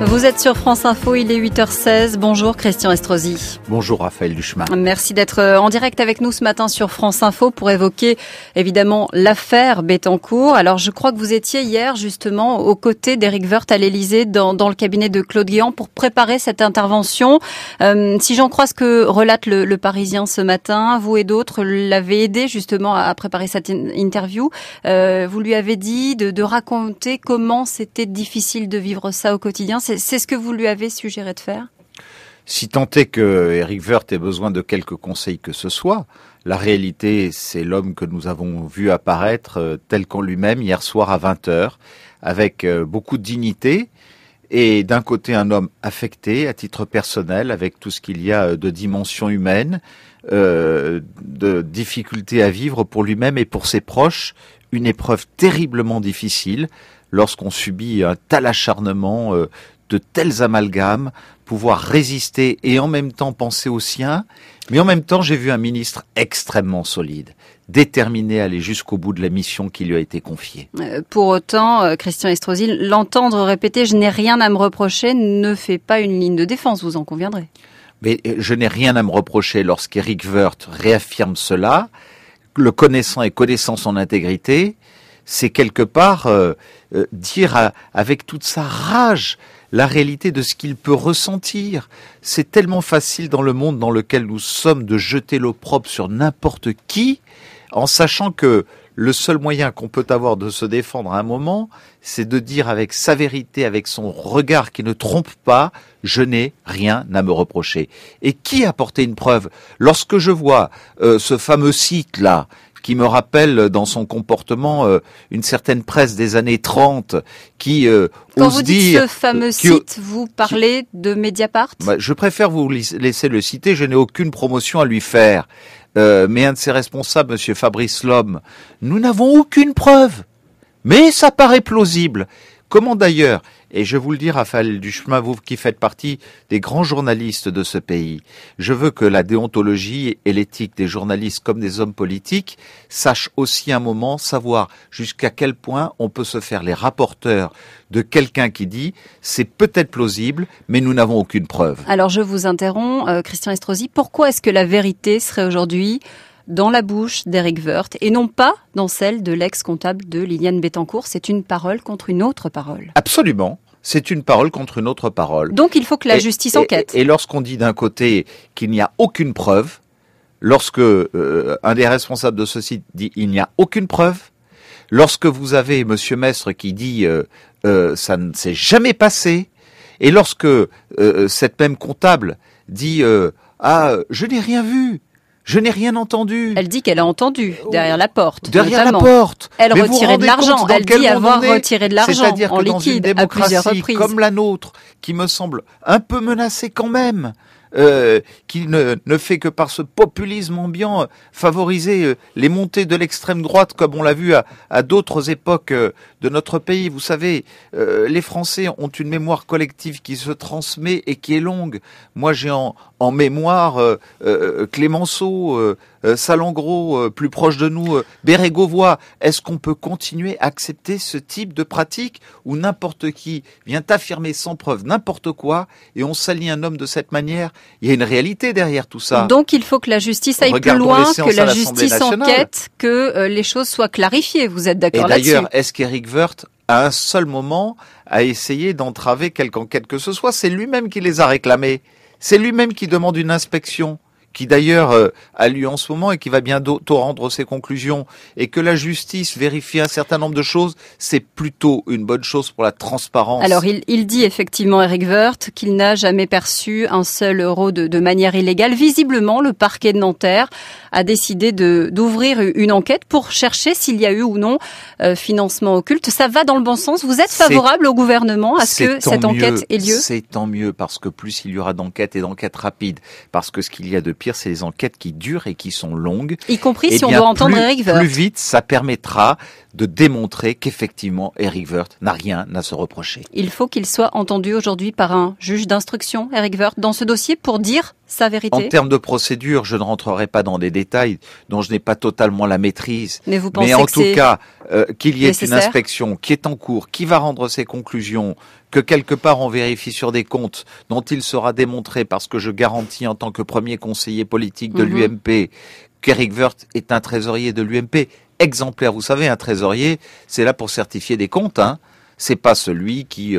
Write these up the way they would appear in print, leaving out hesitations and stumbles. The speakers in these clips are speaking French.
Vous êtes sur France Info, il est 8h16. Bonjour Christian Estrosi. Bonjour Raphaël Duchemin. Merci d'être en direct avec nous ce matin sur France Info pour évoquer évidemment l'affaire Bettencourt. Alors je crois que vous étiez hier justement aux côtés d'Éric Woerth à l'Élysée dans le cabinet de Claude Guéant pour préparer cette intervention. Si j'en crois ce que relate le Parisien ce matin, vous et d'autres l'avez aidé justement à préparer cette interview. Vous lui avez dit de raconter comment c'était difficile de vivre ça au quotidien. C'est ce que vous lui avez suggéré de faire ? Si tant est que Éric Woerth ait besoin de quelques conseils que ce soit, la réalité, c'est l'homme que nous avons vu apparaître tel qu'en lui-même hier soir à 20h, avec beaucoup de dignité, et d'un côté un homme affecté à titre personnel, avec tout ce qu'il y a de dimension humaine, de difficultés à vivre pour lui-même et pour ses proches, une épreuve terriblement difficile lorsqu'on subit un tel acharnement, de tels amalgames, pouvoir résister et en même temps penser aux siens. Mais en même temps, j'ai vu un ministre extrêmement solide, déterminé à aller jusqu'au bout de la mission qui lui a été confiée. Pour autant, Christian Estrosi, l'entendre répéter « je n'ai rien à me reprocher » ne fait pas une ligne de défense, vous en conviendrez. Mais je n'ai rien à me reprocher lorsqu'Éric Woerth réaffirme cela, le connaissant et connaissant son intégrité, c'est quelque part dire avec toute sa rage la réalité de ce qu'il peut ressentir. C'est tellement facile dans le monde dans lequel nous sommes de jeter l'opprobre sur n'importe qui, en sachant que le seul moyen qu'on peut avoir de se défendre à un moment, c'est de dire avec sa vérité, avec son regard qui ne trompe pas, je n'ai rien à me reprocher. Et qui a apporté une preuve ? Lorsque je vois ce fameux site-là, qui me rappelle dans son comportement une certaine presse des années 30 qui Quand ose vous dites dire... ce fameux site, vous parlez de Mediapart ? Je préfère vous laisser le citer, je n'ai aucune promotion à lui faire. Mais un de ses responsables, monsieur Fabrice Lhomme, nous n'avons aucune preuve. Mais ça paraît plausible. Comment d'ailleurs, et je vous le dis Raphaël Duchemin, vous qui faites partie des grands journalistes de ce pays, je veux que la déontologie et l'éthique des journalistes comme des hommes politiques sachent aussi un moment savoir jusqu'à quel point on peut se faire les rapporteurs de quelqu'un qui dit c'est peut-être plausible, mais nous n'avons aucune preuve. Alors je vous interromps, Christian Estrosi, pourquoi est-ce que la vérité serait aujourd'hui dans la bouche d'Éric Woerth et non pas dans celle de l'ex-comptable de Liliane Bettencourt? C'est une parole contre une autre parole. Absolument. C'est une parole contre une autre parole. Donc il faut que la justice enquête. Et lorsqu'on dit d'un côté qu'il n'y a aucune preuve, lorsque un des responsables de ce site dit il n'y a aucune preuve, lorsque vous avez monsieur Mestre qui dit ça ne s'est jamais passé, et lorsque cette même comptable dit je n'ai rien vu. Je n'ai rien entendu. Elle dit qu'elle a entendu, derrière la porte. Derrière notamment. la porte. Elle retirait de l'argent. Elle dit avoir retiré de l'argent C'est-à-dire en que dans liquide une à plusieurs démocratie reprises. comme la nôtre, qui me semble un peu menacée quand même, qui ne fait que par ce populisme ambiant favoriser les montées de l'extrême droite, comme on l'a vu à d'autres époques de notre pays. Vous savez, les Français ont une mémoire collective qui se transmet et qui est longue. Moi, j'ai en mémoire Clémenceau, Salengro, plus proche de nous, Bérégovoy. Est-ce qu'on peut continuer à accepter ce type de pratique où n'importe qui vient affirmer sans preuve n'importe quoi et on salit un homme de cette manière? Il y a une réalité derrière tout ça. Donc il faut que la justice aille plus loin, que la justice enquête, que les choses soient clarifiées. Vous êtes d'accord là-dessus? Et d'ailleurs, est-ce qu'Éric Woerth, à un seul moment, a essayé d'entraver quelque enquête que ce soit? C'est lui-même qui les a réclamés. C'est lui-même qui demande une inspection, qui d'ailleurs a lieu en ce moment et qui va bientôt rendre ses conclusions, et que la justice vérifie un certain nombre de choses, c'est plutôt une bonne chose pour la transparence. Alors il dit effectivement, Éric Woerth, qu'il n'a jamais perçu un seul euro de manière illégale. Visiblement, le parquet de Nanterre a décidé d'ouvrir une enquête pour chercher s'il y a eu ou non financement occulte. Ça va dans le bon sens. Vous êtes favorable au gouvernement à ce que cette enquête ait lieu? C'est tant mieux, parce que plus il y aura d'enquêtes et d'enquêtes rapides, parce que ce qu'il y a de pire, c'est les enquêtes qui durent et qui sont longues. Y compris si on doit entendre Éric Woerth. Plus vite, ça permettra de démontrer qu'effectivement Éric Woerth n'a rien à se reprocher. Il faut qu'il soit entendu aujourd'hui par un juge d'instruction, Éric Woerth, dans ce dossier pour dire sa vérité. En termes de procédure, je ne rentrerai pas dans des détails dont je n'ai pas totalement la maîtrise. Mais vous pensez Mais en que tout cas, qu'il y ait nécessaire? Une inspection qui est en cours, qui va rendre ses conclusions, que quelque part on vérifie sur des comptes dont il sera démontré, parce que je garantis en tant que premier conseiller politique de l'UMP qu'Éric Woerth est un trésorier de l'UMP exemplaire. Vous savez, un trésorier, c'est là pour certifier des comptes, hein. C'est pas celui qui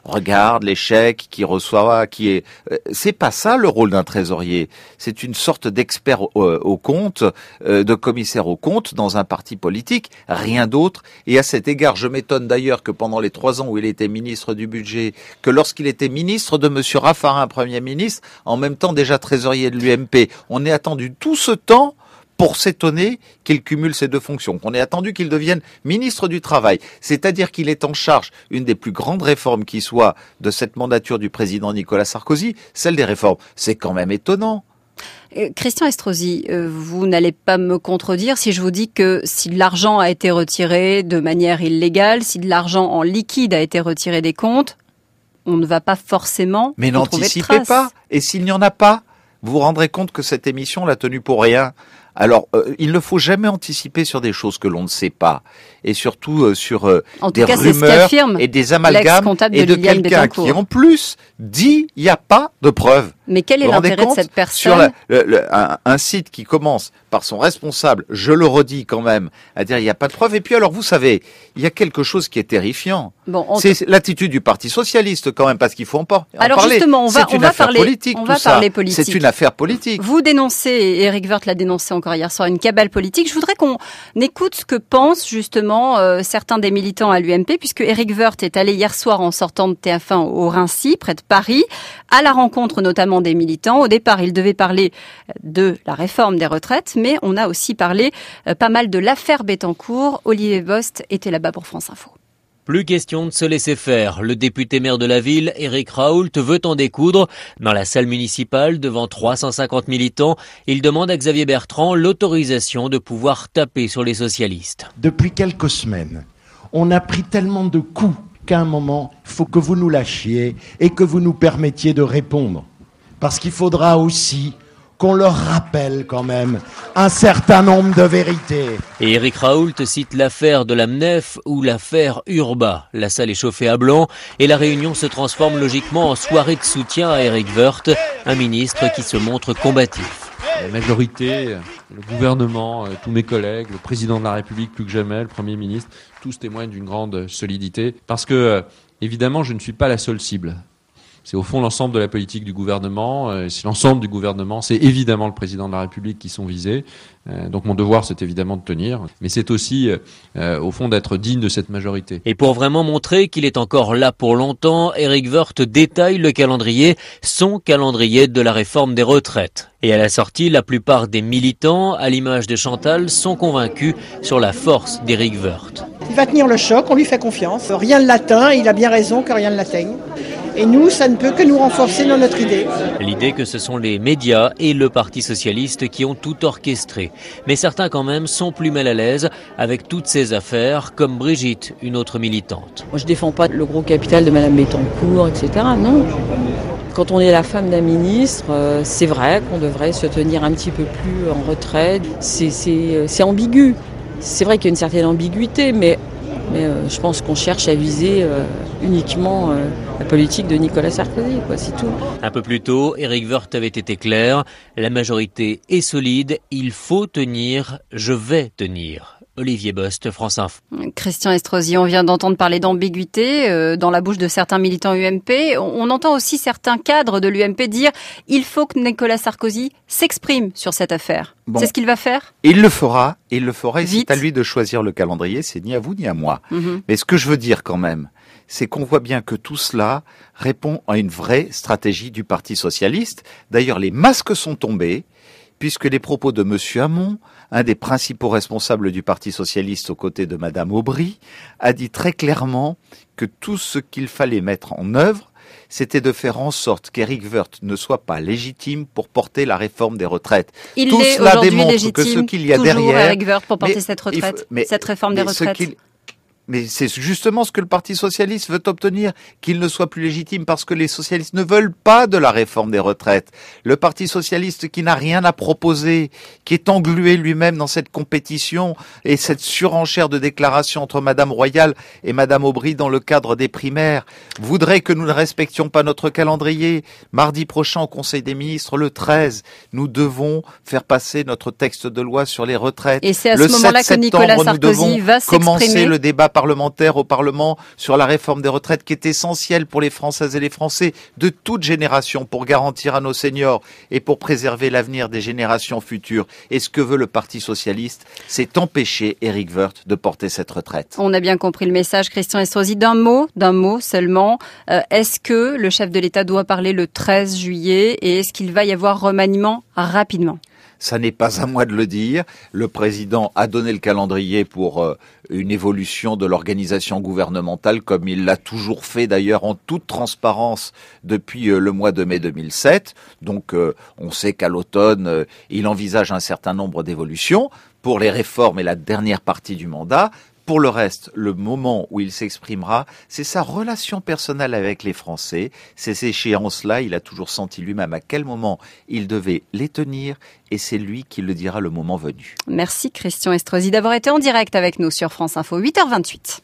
regarde les chèques, qui reçoit, qui est. C'est pas ça le rôle d'un trésorier. C'est une sorte d'expert au compte, de commissaire au compte dans un parti politique, rien d'autre. Et à cet égard, je m'étonne d'ailleurs que pendant les 3 ans où il était ministre du budget, que lorsqu'il était ministre de Monsieur Raffarin, Premier ministre, en même temps déjà trésorier de l'UMP, on ait attendu tout ce temps pour s'étonner qu'il cumule ces 2 fonctions, qu'on ait attendu qu'il devienne ministre du Travail. C'est-à-dire qu'il est en charge une des plus grandes réformes qui soit de cette mandature du président Nicolas Sarkozy, celle des réformes. C'est quand même étonnant. Christian Estrosi, vous n'allez pas me contredire si je vous dis que si de l'argent a été retiré de manière illégale, si de l'argent en liquide a été retiré des comptes, on ne va pas forcément Mais trouver de n'anticipez traces. pas. Et s'il n'y en a pas, vous vous rendrez compte que cette émission l'a tenue pour rien. Alors, il ne faut jamais anticiper sur des choses que l'on ne sait pas, et surtout sur des rumeurs et des amalgames et de quelqu'un qui, en plus, dit il n'y a pas de preuves. Mais quel est l'intérêt de cette personne? Sur un site qui commence par son responsable, je le redis quand même, à dire il n'y a pas de preuves. Et puis alors, vous savez, il y a quelque chose qui est terrifiant. Bon, c'est l'attitude du Parti socialiste quand même, parce qu'il faut en parler. Alors justement, on va parler politique. C'est une affaire politique. Vous dénoncez, et Éric Woerth l'a dénoncé encore hier soir, une cabale politique. Je voudrais qu'on écoute ce que pensent justement certains des militants à l'UMP, puisque Éric Woerth est allé hier soir en sortant de TF1 au Rincy, près de Paris, à la rencontre notamment des militants. Au départ, il devait parler de la réforme des retraites, mais on a aussi parlé pas mal de l'affaire Bettencourt. Olivier Bost était là-bas pour France Info. Plus question de se laisser faire. Le député maire de la ville, Éric Raoult, veut en découdre. Dans la salle municipale, devant 350 militants, il demande à Xavier Bertrand l'autorisation de pouvoir taper sur les socialistes. Depuis quelques semaines, on a pris tellement de coups qu'à un moment, il faut que vous nous lâchiez et que vous nous permettiez de répondre. Parce qu'il faudra aussi qu'on leur rappelle quand même un certain nombre de vérités. Et Éric Raoult cite l'affaire de la MNEF ou l'affaire Urba. La salle est chauffée à blanc et la réunion se transforme logiquement en soirée de soutien à Éric Woerth, un ministre qui se montre combatif. La majorité, le gouvernement, tous mes collègues, le président de la République plus que jamais, le Premier ministre, tous témoignent d'une grande solidité parce que, évidemment, je ne suis pas la seule cible. C'est au fond l'ensemble de la politique du gouvernement. C'est l'ensemble du gouvernement, c'est évidemment le président de la République qui sont visés. Donc mon devoir, c'est évidemment de tenir. Mais c'est aussi, au fond, d'être digne de cette majorité. Et pour vraiment montrer qu'il est encore là pour longtemps, Éric Woerth détaille le calendrier, son calendrier de la réforme des retraites. Et à la sortie, la plupart des militants, à l'image de Chantal, sont convaincus sur la force d'Éric Woerth. Il va tenir le choc, on lui fait confiance. Rien ne l'atteint, il a bien raison que rien ne l'atteigne. Et nous, ça ne peut que nous renforcer dans notre idée. L'idée que ce sont les médias et le Parti socialiste qui ont tout orchestré. Mais certains quand même sont plus mal à l'aise avec toutes ces affaires, comme Brigitte, une autre militante. Moi, je défends pas le gros capital de Madame Bettencourt, etc. Non. Quand on est la femme d'un ministre, c'est vrai qu'on devrait se tenir un petit peu plus en retrait. C'est ambigu. C'est vrai qu'il y a une certaine ambiguïté, mais je pense qu'on cherche à viser uniquement la politique de Nicolas Sarkozy, quoi, c'est tout. Un peu plus tôt, Éric Woerth avait été clair, la majorité est solide, il faut tenir, je vais tenir. Olivier Bost, France Info. Christian Estrosi, on vient d'entendre parler d'ambiguïté dans la bouche de certains militants UMP. On entend aussi certains cadres de l'UMP dire « il faut que Nicolas Sarkozy s'exprime sur cette affaire ». Bon. C'est ce qu'il va faire ? Il le fera, et c'est à lui de choisir le calendrier, c'est ni à vous ni à moi. Mais ce que je veux dire quand même, c'est qu'on voit bien que tout cela répond à une vraie stratégie du Parti socialiste. D'ailleurs, les masques sont tombés, puisque les propos de M. Hamon, un des principaux responsables du Parti socialiste aux côtés de Mme Aubry, a dit très clairement que tout ce qu'il fallait mettre en œuvre, c'était de faire en sorte qu'Éric Woerth ne soit pas légitime pour porter la réforme des retraites. Il Tout est cela aujourd'hui démontre légitime, que ce qu'il y a toujours derrière, Éric Woerth pour porter cette retraite, cette réforme des retraites. Mais c'est justement ce que le Parti socialiste veut obtenir, qu'il ne soit plus légitime, parce que les socialistes ne veulent pas de la réforme des retraites. Le Parti socialiste qui n'a rien à proposer, qui est englué lui-même dans cette compétition et cette surenchère de déclarations entre Madame Royal et Madame Aubry dans le cadre des primaires, voudrait que nous ne respections pas notre calendrier. Mardi prochain au Conseil des ministres, le 13, nous devons faire passer notre texte de loi sur les retraites. Et c'est à ce moment-là que Nicolas Sarkozy va s'exprimer. Commencer le débat parlementaire au Parlement sur la réforme des retraites qui est essentielle pour les Françaises et les Français de toute génération pour garantir à nos seniors et pour préserver l'avenir des générations futures. Et ce que veut le Parti socialiste, c'est empêcher Éric Woerth de porter cette retraite. On a bien compris le message, Christian Estrosi. D'un mot seulement, est-ce que le chef de l'État doit parler le 13 juillet et est-ce qu'il va y avoir remaniement rapidement ? Ça n'est pas à moi de le dire. Le président a donné le calendrier pour une évolution de l'organisation gouvernementale, comme il l'a toujours fait d'ailleurs en toute transparence depuis le mois de mai 2007. Donc on sait qu'à l'automne, il envisage un certain nombre d'évolutions pour les réformes et la dernière partie du mandat. Pour le reste, le moment où il s'exprimera, c'est sa relation personnelle avec les Français. Ces échéances-là, il a toujours senti lui-même à quel moment il devait les tenir et c'est lui qui le dira le moment venu. Merci Christian Estrosi d'avoir été en direct avec nous sur France Info, 8h28.